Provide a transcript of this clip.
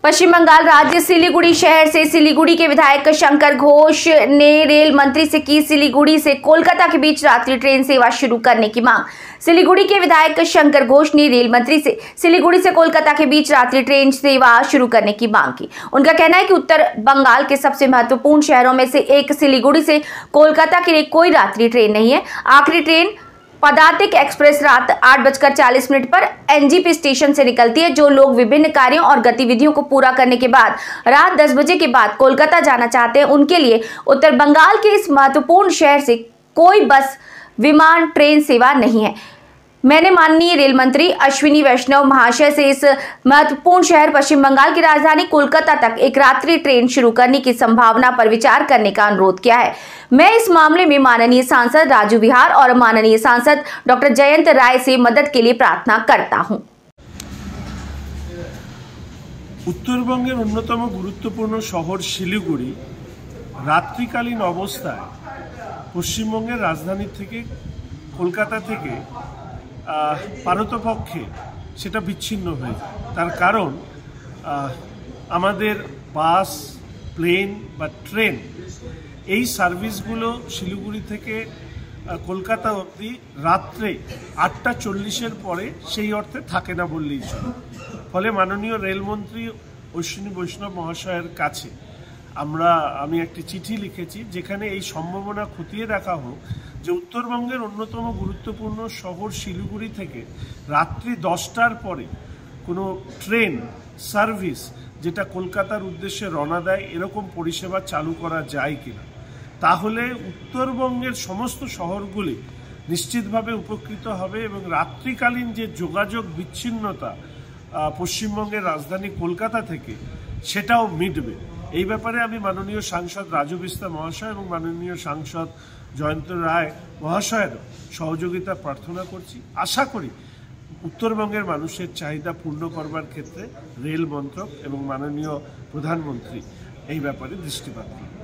पश्चिम बंगाल राज्य सिलीगुड़ी शहर से सिलीगुड़ी के विधायक शंकर घोष ने रेल मंत्री से की सिलीगुड़ी से कोलकाता के बीच रात्रि ट्रेन सेवा शुरू करने की मांग। सिलीगुड़ी के विधायक शंकर घोष ने रेल मंत्री से सिलीगुड़ी से कोलकाता के बीच रात्रि ट्रेन सेवा शुरू करने की मांग की। उनका कहना है कि उत्तर बंगाल के सबसे महत्वपूर्ण शहरों में से एक सिलीगुड़ी से कोलकाता के लिए कोई रात्रि ट्रेन नहीं है। आखिरी ट्रेन पदातिक एक्सप्रेस रात 8:40 पर एनजीपी स्टेशन से निकलती है। जो लोग विभिन्न कार्यों और गतिविधियों को पूरा करने के बाद रात 10 बजे के बाद कोलकाता जाना चाहते हैं, उनके लिए उत्तर बंगाल के इस महत्वपूर्ण शहर से कोई बस, विमान, ट्रेन सेवा नहीं है। मैंने माननीय रेल मंत्री अश्विनी वैष्णव महाशय से इस महत्वपूर्ण शहर पश्चिम बंगाल की राजधानी कोलकाता तक एक रात्रि ट्रेन शुरू करने की संभावना पर विचार करने का अनुरोध किया है। मैं इस मामले में माननीय सांसद राजू विहार और माननीय सांसद डॉक्टर जयंत राय से मदद के लिए प्रार्थना करता हूं। उत्तरबंगेर अन्यतम गुरुत्वपूर्ण शहर शिलीगुड़ी रात्रिकालीन अवस्थाय पश्चिमबंगेर राजधानी थेके कलकाता थेके पारतपक्षे सेटा बिच्छिन्न हয়ে যায়। তার কারণ আমাদের বাস, প্লেন বা ট্রেন এই সার্ভিসগুলো শিলিগুড়ি থেকে কলকাতা অবধি রাত্রে 8:40 পরে সেই অর্থে থাকে না বললেই চলে। ফলে মাননীয় রেলমন্ত্রী অশ্বিনী বৈষ্ণব মহাশয়ের কাছে আমি একটি চিঠি লিখেছি, যেখানে এই সম্ভাবনা খতিয়ে দেখা হোক যে উত্তরবঙ্গের অন্যতম গুরুত্বপূর্ণ শহর শিলিগুড়ি থেকে রাত্রি 10টার পরে কোনো ট্রেন সার্ভিস যেটা কলকাতার উদ্দেশ্যে রওনা দেয় এরকম পরিষেবা চালু করা যায় কিনা। তাহলে উত্তরবঙ্গের সমস্ত শহরগুলি নিশ্চিতভাবে উপকৃত হবে এবং রাত্রিকালীন যে যোগাযোগ বিচ্ছিন্নতা পশ্চিমবঙ্গের রাজধানী কলকাতা থেকে সেটাও মিটবে। এই ব্যাপারে আমি মাননীয় সাংসদ রাজু বিস্তা মহাশয় এবং মাননীয় সাংসদ জয়ন্ত রায় মহাশয়ের সহযোগিতা প্রার্থনা করছি। আশা করি উত্তরবঙ্গের মানুষের চাহিদা পূর্ণ করবার ক্ষেত্রে রেল মন্ত্রক এবং মাননীয় প্রধানমন্ত্রী এই ব্যাপারে দৃষ্টিপাত করবেন।